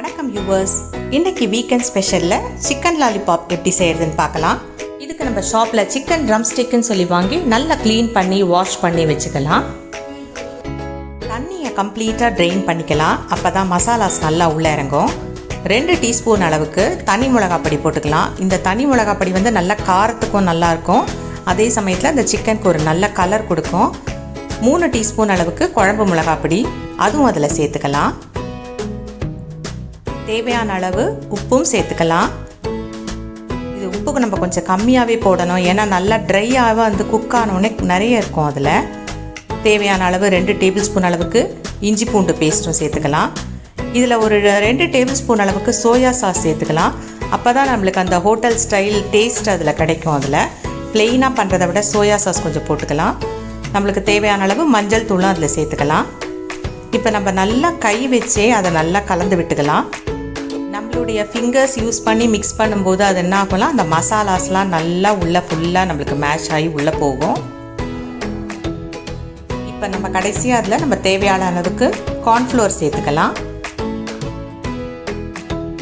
வணக்கம் வியூவர்ஸ், இன்னைக்கு weekend ஸ்பெஷலில் chicken lollipop எப்படி செய்கிறதுன்னு பார்க்கலாம். இதுக்கு நம்ம ஷாப்பில் சிக்கன் ட்ரம்ஸ்டிக்னு சொல்லி வாங்கி நல்லா க்ளீன் பண்ணி வாஷ் பண்ணி வச்சுக்கலாம். தண்ணியை கம்ப்ளீட்டாக ட்ரெயின் பண்ணிக்கலாம். அப்போ தான் மசாலாஸ் நல்லா உள்ளே இறங்கும். 2 டீஸ்பூன் அளவுக்கு தனி மிளகாப்பொடி போட்டுக்கலாம். இந்த தனி மிளகாப்பொடி வந்து நல்லா காரத்துக்கும் நல்லாயிருக்கும். அதே சமயத்தில் இந்த சிக்கனுக்கு ஒரு நல்ல கலர் கொடுக்கும். 3 டீஸ்பூன் அளவுக்கு குழம்பு மிளகாப்பொடி, அதுவும் அதில் சேர்த்துக்கலாம். தேவையான அளவு உப்பும் சேர்த்துக்கலாம். இது உப்புக்கு நம்ம கொஞ்சம் கம்மியாகவே போடணும், ஏன்னா நல்லா ட்ரையாக வந்து குக் ஆனோடனே நிறைய இருக்கும். அதில் தேவையான அளவு 2 டேபிள் ஸ்பூன் அளவுக்கு இஞ்சி பூண்டு பேஸ்ட்டும் சேர்த்துக்கலாம். இதில் ஒரு 2 டேபிள் ஸ்பூன் அளவுக்கு சோயா சாஸ் சேர்த்துக்கலாம். அப்போ தான் நம்மளுக்கு அந்த ஹோட்டல் ஸ்டைல் டேஸ்ட் அதில் கிடைக்கும். அதில் ப்ளெயினாக பண்ணுறதை விட சோயா சாஸ் கொஞ்சம் போட்டுக்கலாம். நம்மளுக்கு தேவையான அளவு மஞ்சள் தூளும் அதில் சேர்த்துக்கலாம். இப்போ நம்ம நல்லா கை வச்சே அதை நல்லா கலந்து விட்டுக்கலாம். நம்மளுடைய ஃபிங்கர்ஸ் யூஸ் பண்ணி மிக்ஸ் பண்ணும்போது அது என்ன ஆகும்லாம், அந்த மசாலாஸ்லாம் நல்லா உள்ளே ஃபுல்லாக நம்மளுக்கு மேஷ் ஆகி உள்ளே போகும். இப்போ நம்ம கடைசியாக அதில் நம்ம தேவையான அளவுக்கு கார்ன்ஃப்ளோர் சேர்த்துக்கலாம்.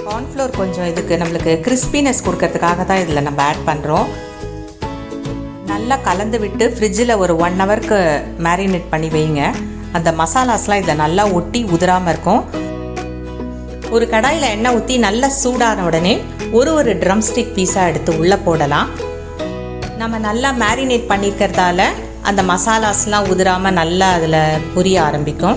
கார்ன்ஃப்ளோர் கொஞ்சம் இதுக்கு நம்மளுக்கு கிறிஸ்பினஸ் கொடுக்கறதுக்காக தான் இதில் நம்ம ஆட் பண்ணுறோம். நல்லா கலந்து விட்டு ஃப்ரிட்ஜில் ஒரு 1 ஹவருக்கு மேரினேட் பண்ணி வைங்க. அந்த மசாலாஸ்லாம் இதில் நல்லா ஒட்டி உதிராமல் இருக்கும். ஒரு கடாயில் எண்ணெய் ஊற்றி நல்லா சூடான உடனே ஒரு ட்ரம்ஸ்டிக் பீஸாக எடுத்து உள்ளே போடலாம். நம்ம நல்லா மேரினேட் பண்ணிக்கிறதால அந்த மசாலாஸ்லாம் உதிராமல் நல்லா அதில் பொரிய ஆரம்பிக்கும்.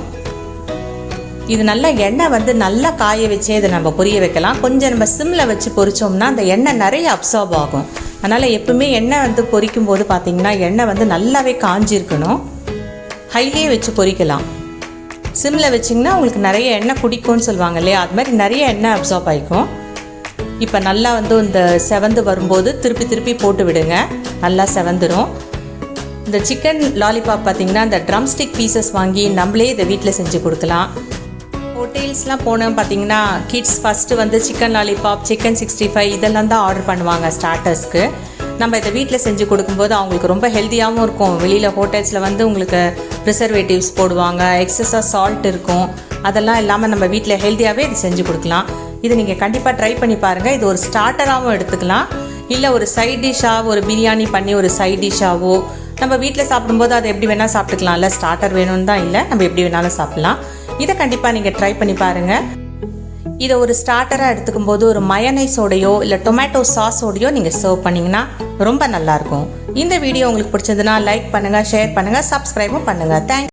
இது நல்லா எண்ணெய் வந்து நல்லா காய வச்சே இதை நம்ம பொரிய வைக்கலாம். கொஞ்சம் நம்ம சிம்மில் வச்சு பொரிச்சோம்னா அந்த எண்ணெய் நிறைய அப்சார்ப் ஆகும். அதனால் எப்பவுமே எண்ணெய் வந்து பொரிக்கும் போது பார்த்திங்கன்னா எண்ணெய் வந்து நல்லாவே காஞ்சிருக்கணும். ஹைலியே வச்சு பொரிக்கலாம். சிம்மில் வச்சிங்கன்னா உங்களுக்கு நிறைய எண்ணெய் குடிக்கும்னு சொல்லுவாங்க இல்லையா, அது மாதிரி நிறைய எண்ணெய் அப்சார்ப் ஆகிக்கும். இப்போ நல்லா வந்து இந்த செவந்து வரும்போது திருப்பி போட்டு விடுங்க, நல்லா செவந்துடும். இந்த சிக்கன் லாலிபாப் பார்த்திங்கன்னா இந்த ட்ரம்ஸ்டிக் பீசஸ் வாங்கி நம்மளே இதை வீட்டில் செஞ்சு கொடுக்கலாம். ஹோட்டல்ஸ்லாம் போனோம் பார்த்திங்கன்னா கிட்ஸ் ஃபஸ்ட்டு வந்து சிக்கன் லாலிபாப், சிக்கன் 65 இதெல்லாம் தான் ஆர்டர் பண்ணுவாங்க ஸ்டார்டர்ஸ்க்கு. நம்ம இதை வீட்டில் செஞ்சு கொடுக்கும்போது அவங்களுக்கு ரொம்ப ஹெல்த்தியாகவும் இருக்கும். வெளியில் ஹோட்டல்ஸில் வந்து உங்களுக்கு preservatives போடுவாங்க, எக்ஸஸாக சால்ட் இருக்கும். அதெல்லாம் இல்லாமல் நம்ம வீட்டில் ஹெல்த்தியாகவே இது செஞ்சு கொடுக்கலாம். இது நீங்கள் கண்டிப்பாக ட்ரை பண்ணி பாருங்கள். இது ஒரு ஸ்டார்டராகவும் எடுத்துக்கலாம், இல்லை ஒரு சைட் டிஷ்ஷாக ஒரு பிரியாணி பண்ணி ஒரு சைட் டிஷ்ஷாவோ நம்ம வீட்டில் சாப்பிடும்போது அதை எப்படி வேணால் சாப்பிட்டுக்கலாம்ல. ஸ்டார்டர் வேணும்னு தான் இல்லை, நம்ம எப்படி வேணாலும் சாப்பிட்லாம். இதை கண்டிப்பாக நீங்கள் ட்ரை பண்ணி பாருங்கள். இதை ஒரு ஸ்டார்டராக எடுத்துக்கும் போது ஒரு மயனைஸோடையோ இல்லை டொமேட்டோ சாஸோடையோ நீங்கள் சர்வ் பண்ணிங்கன்னா ரொம்ப நல்லாயிருக்கும். இந்த வீடியோ உங்களுக்கு பிடிச்சதுன்னா லைக் பண்ணுங்கள், ஷேர் பண்ணுங்கள், சப்ஸ்கிரைபும் பண்ணுங்கள். தேங்க்ஸ்.